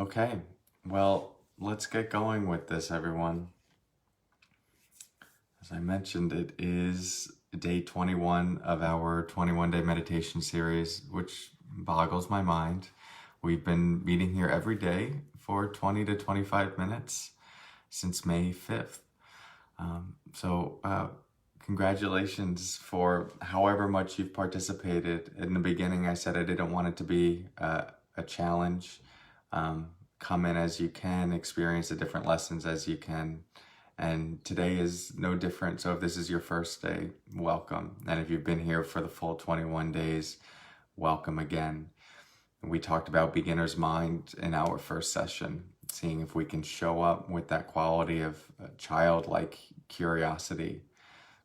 Okay, well, let's get going with this, everyone. As I mentioned, it is day 21 of our 21-day meditation series, which boggles my mind. We've been meeting here every day for 20 to 25 minutes since May 5th. Congratulations for however much you've participated. In the beginning, I said I didn't want it to be a challenge. Come in as you can, experience the different lessons as you can. And today is no different. So if this is your first day, welcome. And if you've been here for the full 21 days, welcome again. We talked about beginner's mind in our first session, seeing if we can show up with that quality of childlike curiosity.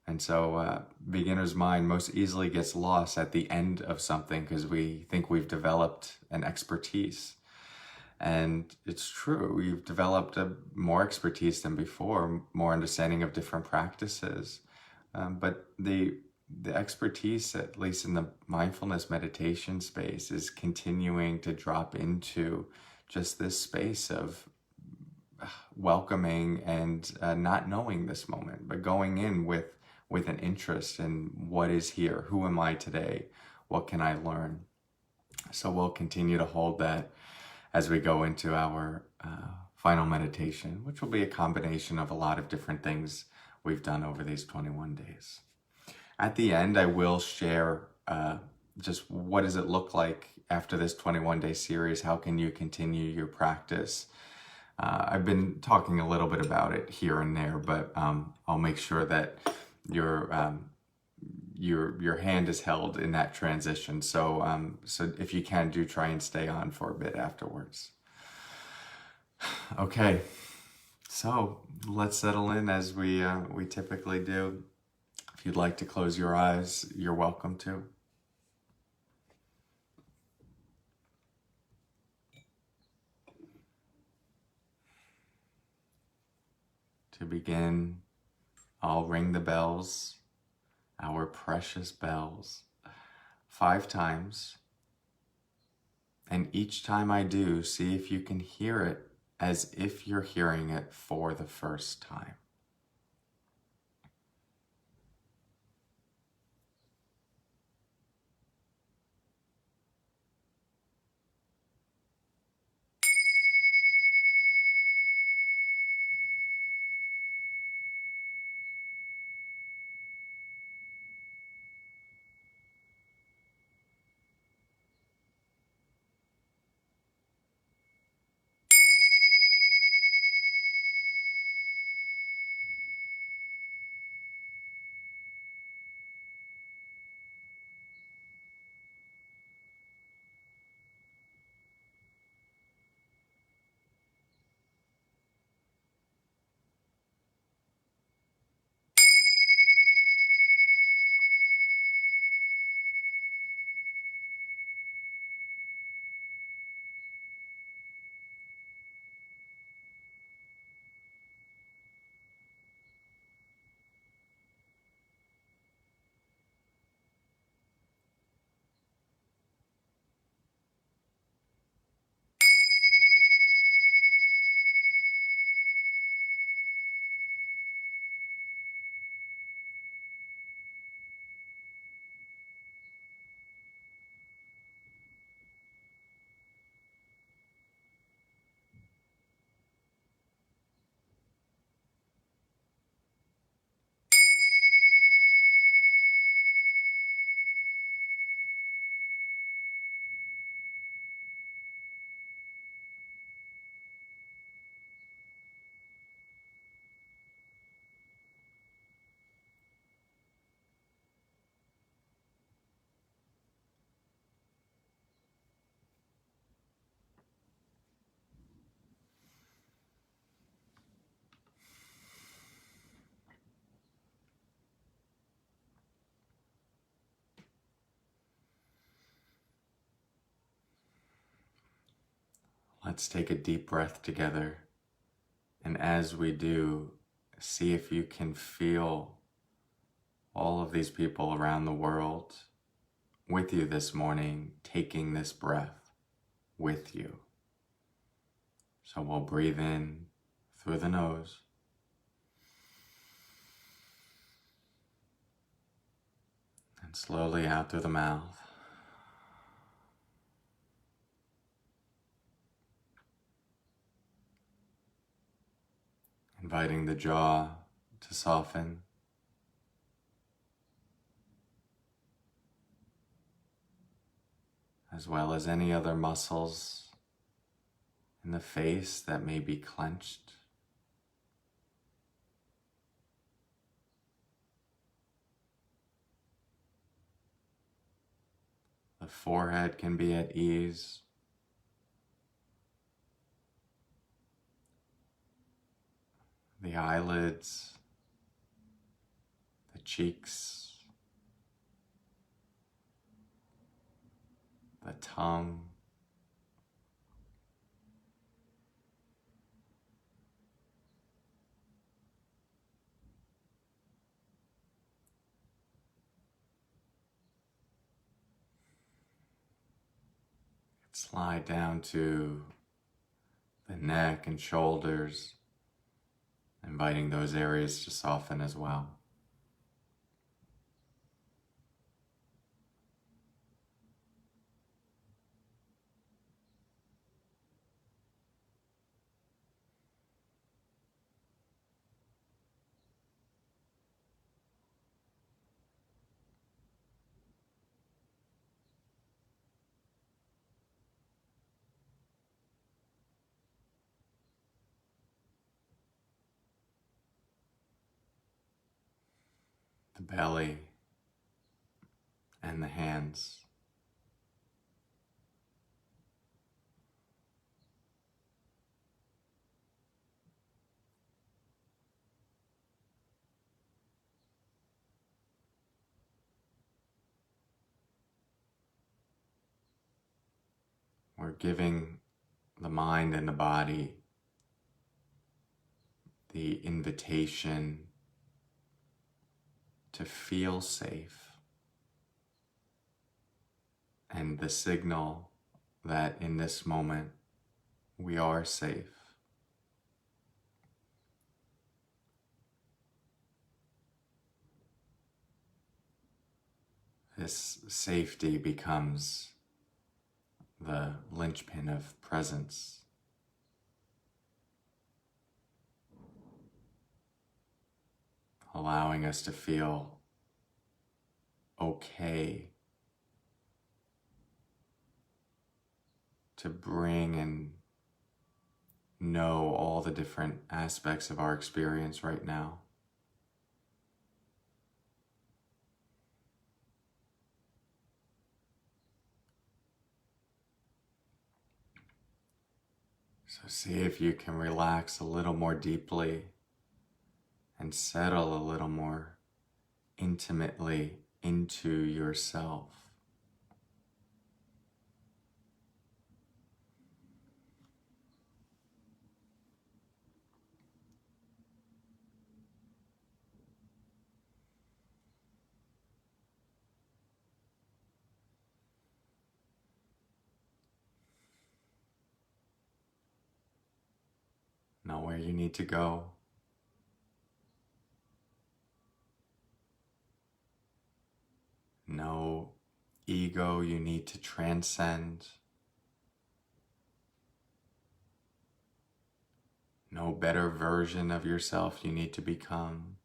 And so beginner's mind most easily gets lost at the end of something because we think we've developed an expertise. And it's true, we've developed more expertise than before, more understanding of different practices. But the expertise, at least in the mindfulness meditation space, is continuing to drop into just this space of welcoming and not knowing this moment, but going in with an interest in what is here, who am I today, what can I learn. So we'll continue to hold that as we go into our final meditation, which will be a combination of a lot of different things we've done over these 21 days. At the end, I will share just what does it look like after this 21-day series? How can you continue your practice? I've been talking a little bit about it here and there, but I'll make sure that your hand is held in that transition. So if you can, do try and stay on for a bit afterwards. Okay, so let's settle in as we typically do. If you'd like to close your eyes, you're welcome to. To begin, I'll ring the bells, our precious bells, 5 times. And each time I do, see if you can hear it as if you're hearing it for the first time. Let's take a deep breath together. And as we do, see if you can feel all of these people around the world with you this morning, taking this breath with you. So we'll breathe in through the nose. And slowly out through the mouth. Inviting the jaw to soften. As well as any other muscles in the face that may be clenched. The forehead can be at ease. The eyelids, the cheeks, the tongue, slide down to the neck and shoulders, inviting those areas to soften as well. The belly and the hands. We're giving the mind and the body the invitation to feel safe and the signal that in this moment we are safe. This safety becomes the linchpin of presence. Allowing us to feel okay to bring and know all the different aspects of our experience right now. So see if you can relax a little more deeply and settle a little more intimately into yourself. Know where you need to go. No ego you need to transcend. No better version of yourself you need to become.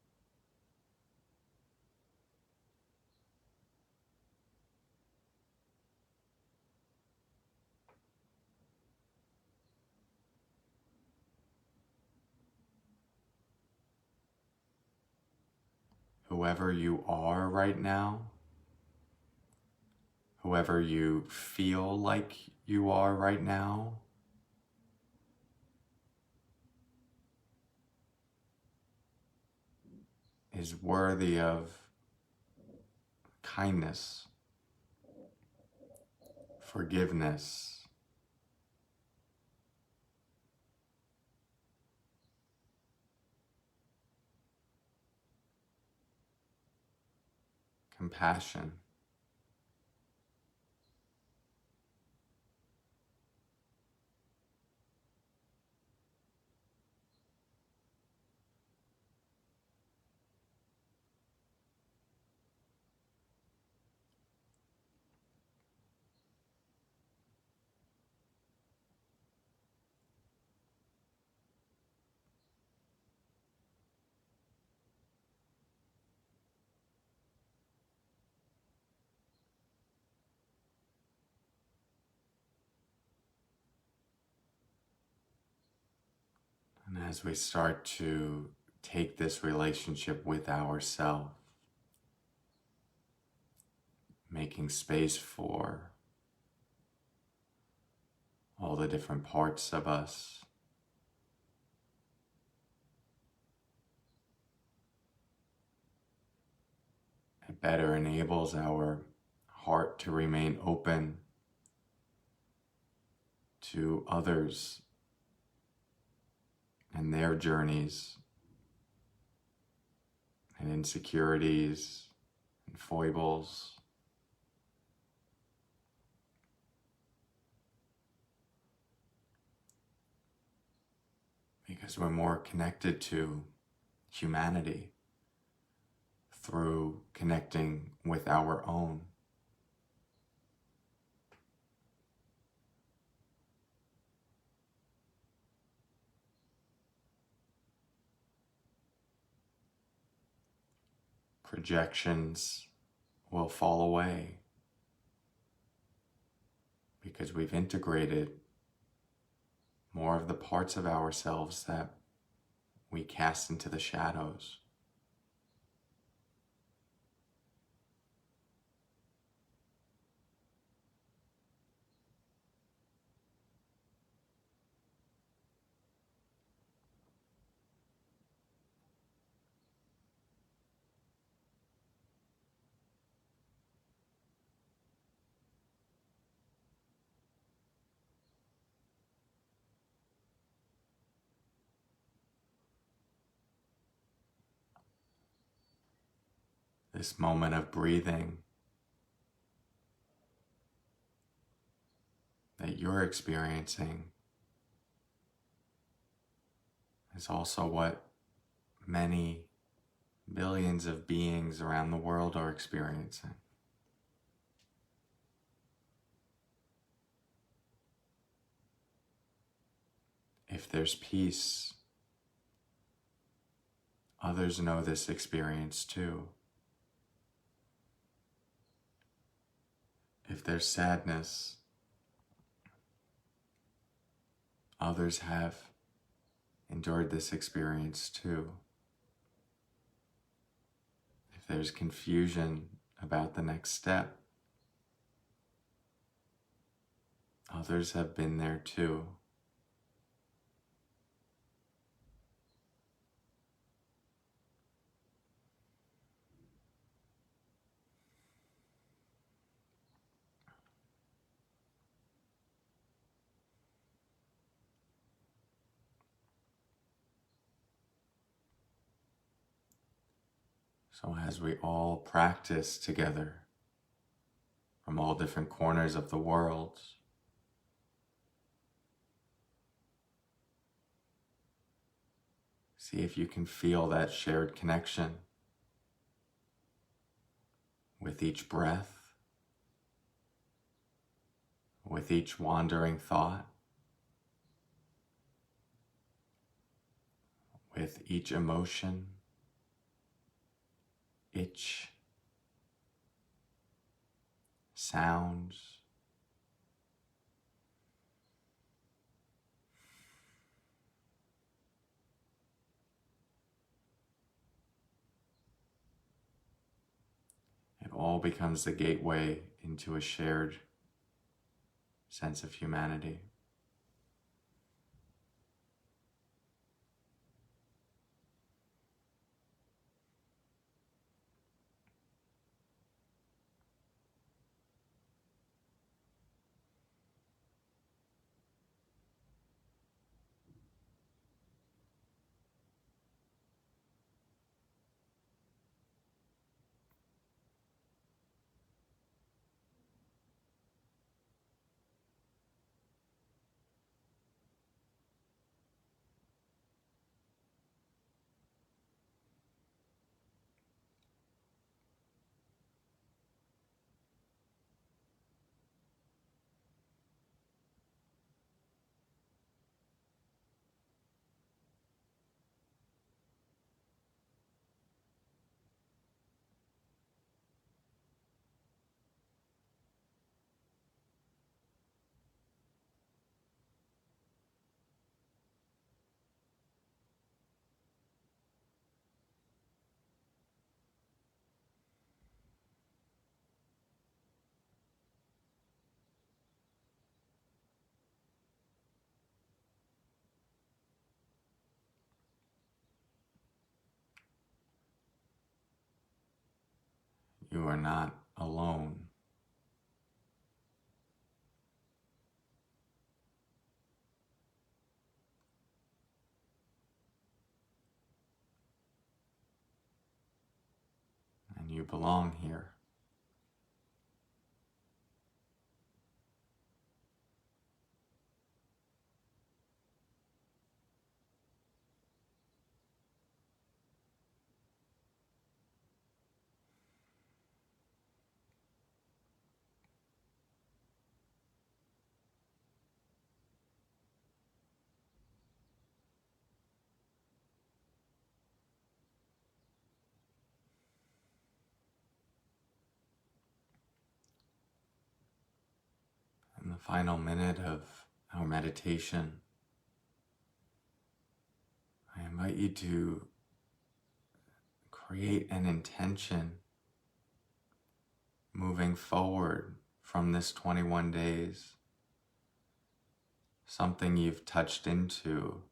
Whoever you are right now, whoever you feel like you are right now, is worthy of kindness, forgiveness, compassion. And as we start to take this relationship with ourself, making space for all the different parts of us, it better enables our heart to remain open to others and their journeys and insecurities and foibles. Because we're more connected to humanity through connecting with our own. Projections will fall away because we've integrated more of the parts of ourselves that we cast into the shadows. This moment of breathing that you're experiencing is also what many billions of beings around the world are experiencing. If there's peace, others know this experience too. If there's sadness, others have endured this experience too. If there's confusion about the next step, others have been there too. So as we all practice together from all different corners of the world, see if you can feel that shared connection with each breath, with each wandering thought, with each emotion, itch, sounds, it all becomes the gateway into a shared sense of humanity. You are not alone. And you belong here. In the final minute of our meditation, I invite you to create an intention moving forward from this 21 days. Something you've touched into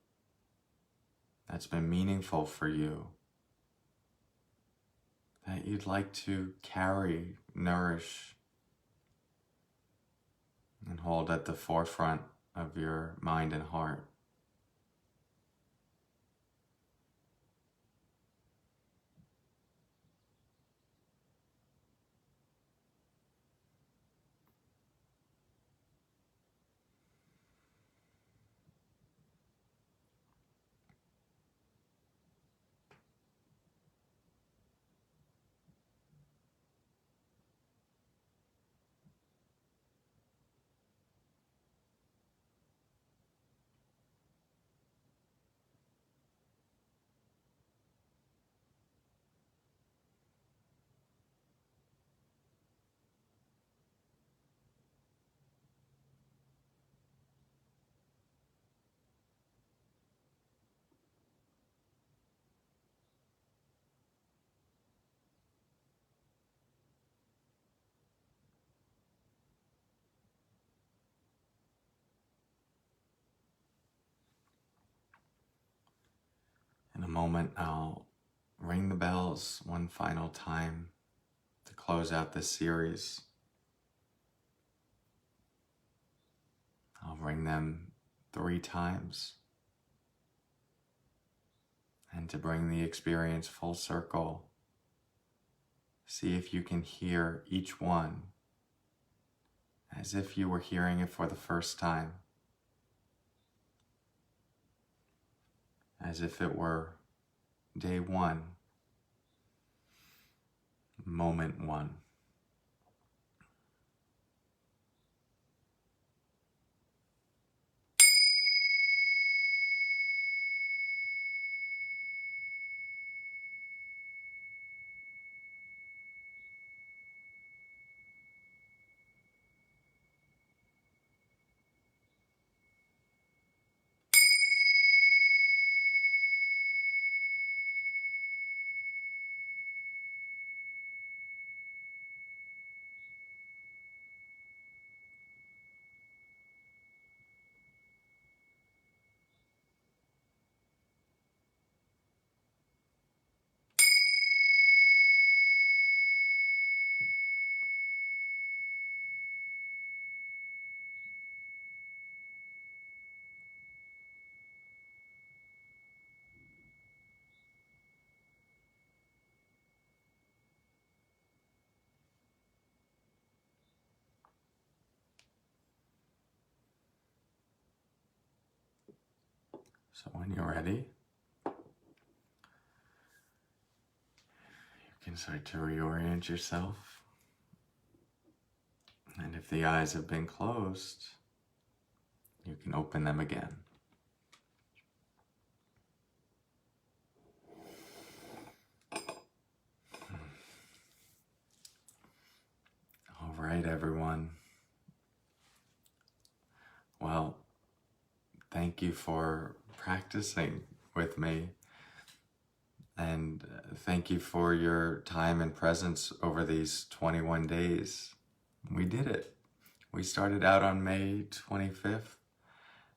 that's been meaningful for you, that you'd like to carry, nourish, and hold at the forefront of your mind and heart. In a moment, I'll ring the bells one final time to close out this series. I'll ring them 3 times. And to bring the experience full circle, see if you can hear each one as if you were hearing it for the first time. As if it were day 1, moment 1. So when you're ready, you can start to reorient yourself. And if the eyes have been closed, you can open them again. All right, everyone. Well, thank you for practicing with me. And thank you for your time and presence over these 21 days. We did it. We started out on May 25th,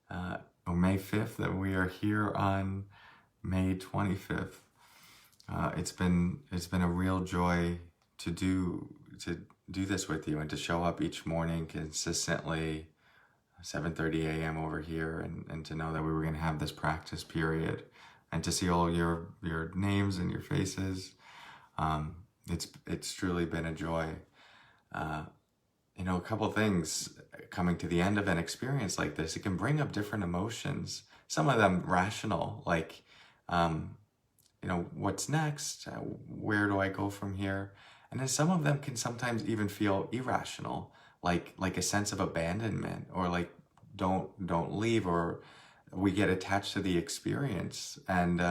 or May 5th, and we are here on May 25th. It's been a real joy to do this with you and to show up each morning consistently, 7:30 a.m. over here, and to know that we were going to have this practice period, and to see all your names and your faces. It's truly been a joy. A couple of things coming to the end of an experience like this, it can bring up different emotions. Some of them rational, like, what's next? Where do I go from here? And then some of them can sometimes even feel irrational, like a sense of abandonment, or like don't leave, or we get attached to the experience. And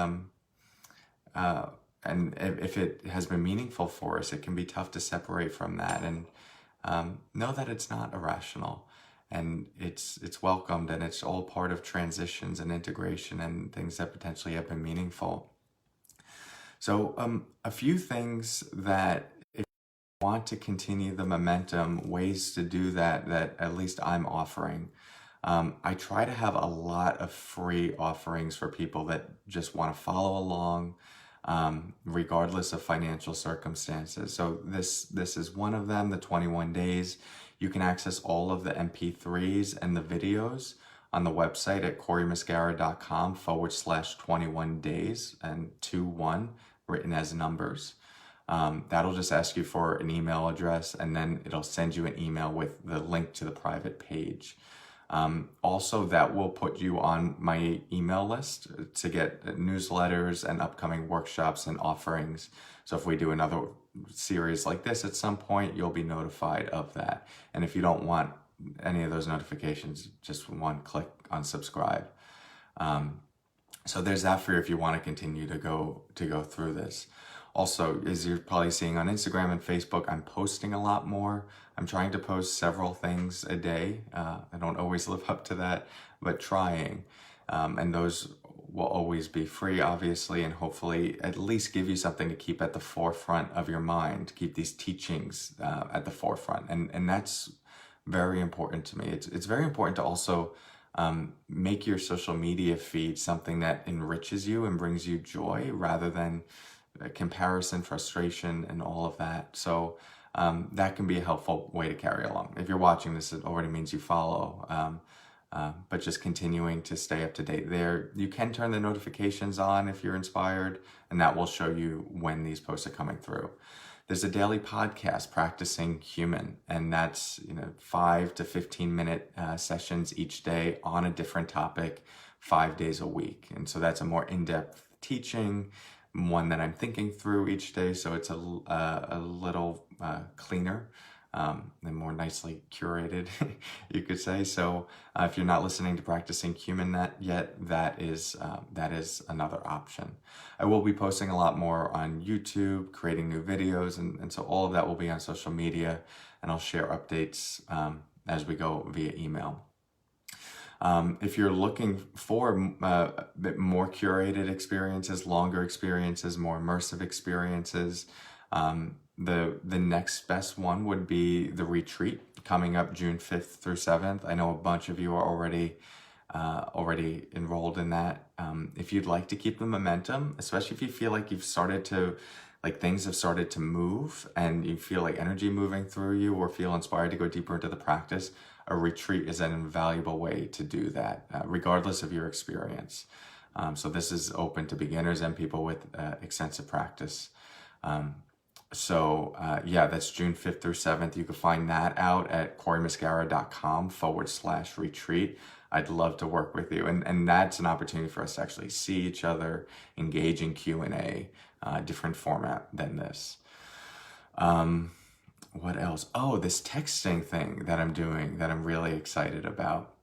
if it has been meaningful for us, it can be tough to separate from that, and know that it's not irrational, and it's welcomed, and it's all part of transitions and integration and things that potentially have been meaningful. So a few things that, if you want to continue the momentum, ways to do that at least I'm offering. I try to have a lot of free offerings for people that just want to follow along, regardless of financial circumstances. So this is one of them, the 21 days. You can access all of the MP3s and the videos on the website at corymuscara.com/21 days, and 21 written as numbers. That'll just ask you for an email address, and then it'll send you an email with the link to the private page. Also, that will put you on my email list to get newsletters and upcoming workshops and offerings. So if we do another series like this at some point, you'll be notified of that. And if you don't want any of those notifications, just one click on subscribe. So there's that for you if you want to continue to go through this. Also, as you're probably seeing on Instagram and Facebook, I'm posting a lot more. I'm trying to post several things a day. I don't always live up to that, but trying. And those will always be free, obviously, and hopefully at least give you something to keep at the forefront of your mind, keep these teachings at the forefront. And that's very important to me. It's very important to also make your social media feed something that enriches you and brings you joy, rather than comparison, frustration, and all of that. So that can be a helpful way to carry along. If you're watching this, it already means you follow, but just continuing to stay up to date there. You can turn the notifications on if you're inspired, and that will show you when these posts are coming through. There's a daily podcast, Practicing Human, and that's 5 to 15 minute sessions each day on a different topic, 5 days a week. And so that's a more in-depth teaching, one that I'm thinking through each day, so it's a little cleaner and more nicely curated, you could say. So if you're not listening to Practicing Human yet, that is another option. I will be posting a lot more on YouTube, creating new videos, and so all of that will be on social media, and I'll share updates as we go via email. If you're looking for a bit more curated experiences, longer experiences, more immersive experiences, the next best one would be the retreat coming up June 5th through 7th. I know a bunch of you are already enrolled in that. If you'd like to keep the momentum, especially if you feel like things have started to move and you feel like energy moving through you, or feel inspired to go deeper into the practice, a retreat is an invaluable way to do that, regardless of your experience. So this is open to beginners and people with extensive practice. That's June 5th through 7th. You can find that out at corymuscara.com/retreat. I'd love to work with you. And that's an opportunity for us to actually see each other, engage in Q&A, different format than this. What else? Oh, this texting thing that I'm doing that I'm really excited about.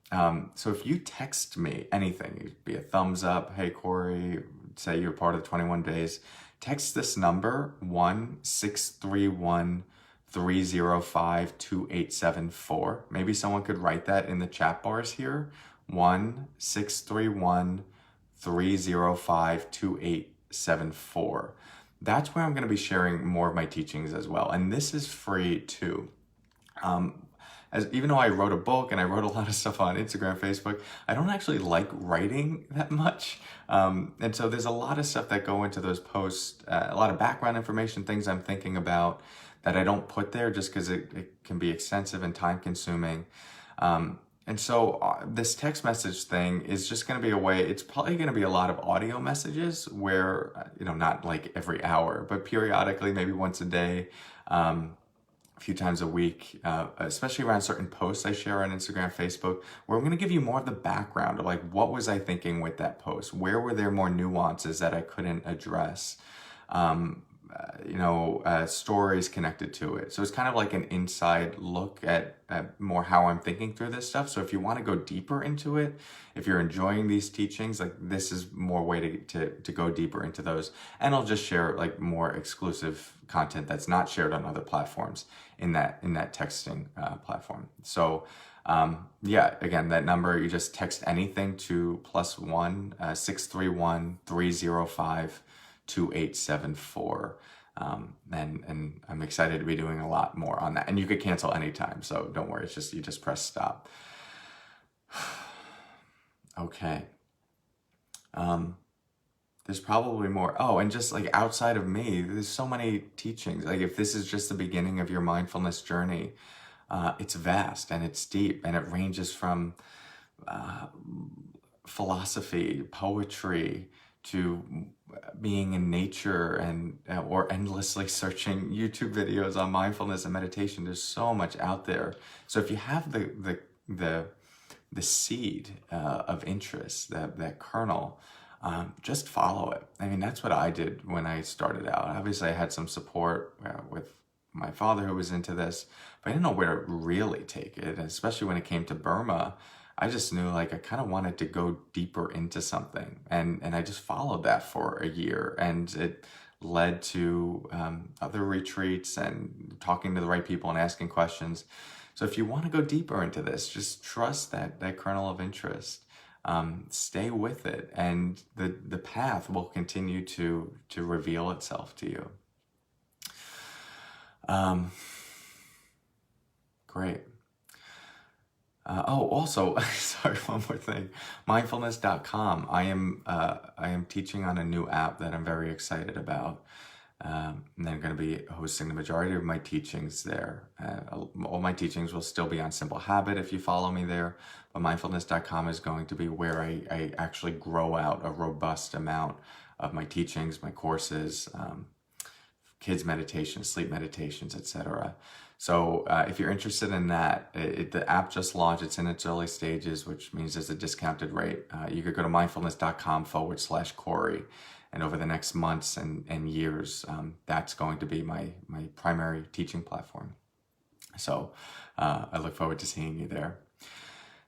So if you text me anything, it'd be a thumbs up, hey Cory, say you're part of the 21 days, text this number, 1-631-305-2874. Maybe someone could write that in the chat bars here, 1-631-305-2874. That's where I'm going to be sharing more of my teachings as well. And this is free too. Even though I wrote a book and I wrote a lot of stuff on Instagram, Facebook, I don't actually like writing that much. And so there's a lot of stuff that go into those posts, a lot of background information, things I'm thinking about that I don't put there just because it can be extensive and time consuming. And so this text message thing is just going to be a way, it's probably going to be a lot of audio messages where, not like every hour, but periodically, maybe once a day, a few times a week, especially around certain posts I share on Instagram, Facebook, where I'm going to give you more of the background of like, what was I thinking with that post? Where were there more nuances that I couldn't address? Stories connected to it. So it's kind of like an inside look at more how I'm thinking through this stuff. So if you want to go deeper into it, if you're enjoying these teachings, like this is more way to go deeper into those. And I'll just share like more exclusive content that's not shared on other platforms in that texting platform. So again, that number, you just text anything to +1 631 305 2874. And I'm excited to be doing a lot more on that. And you could cancel anytime, so don't worry. It's just, you just press stop. Okay. There's probably more. Oh, and just like outside of me, there's so many teachings. Like if this is just the beginning of your mindfulness journey, it's vast and it's deep, and it ranges from philosophy, poetry, to being in nature, and or endlessly searching YouTube videos on mindfulness and meditation. There's so much out there. So if you have the seed of interest, that kernel, just follow it. I mean, that's what I did when I started out. Obviously, I had some support with my father who was into this, but I didn't know where to really take it, especially when it came to Burma. I just knew like I kind of wanted to go deeper into something, and I just followed that for a year, and it led to other retreats and talking to the right people and asking questions. So if you want to go deeper into this, just trust that kernel of interest. Stay with it, and the path will continue to reveal itself to you. Great. Also, sorry, one more thing. Mindfulness.com. I am teaching on a new app that I'm very excited about. And I'm going to be hosting the majority of my teachings there. All my teachings will still be on Simple Habit if you follow me there. But mindfulness.com is going to be where I actually grow out a robust amount of my teachings, my courses, kids meditations, sleep meditations, etc. So if you're interested in that, the app just launched. It's in its early stages, which means there's a discounted rate. You could go to mindfulness.com/Cory. And over the next months and years, that's going to be my primary teaching platform. So I look forward to seeing you there.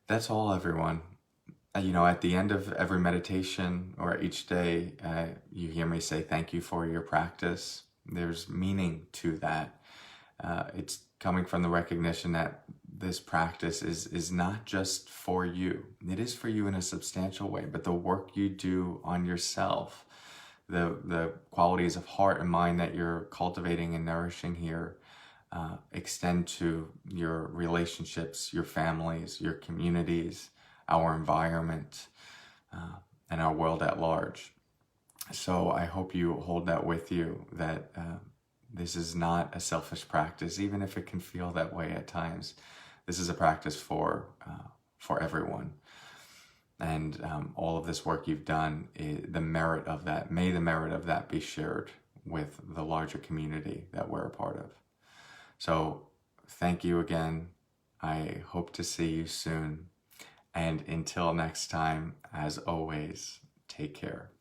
That's all, everyone. At the end of every meditation or each day, you hear me say thank you for your practice. There's meaning to that. It's coming from the recognition that this practice is not just for you. It is for you in a substantial way, but the work you do on yourself, the qualities of heart and mind that you're cultivating and nourishing here, extend to your relationships, your families, your communities, our environment, and our world at large. So I hope you hold that with you, that this is not a selfish practice, even if it can feel that way at times. This is a practice for everyone. And all of this work you've done, the merit of that, may the merit of that be shared with the larger community that we're a part of. So thank you again. I hope to see you soon. And until next time, as always, take care.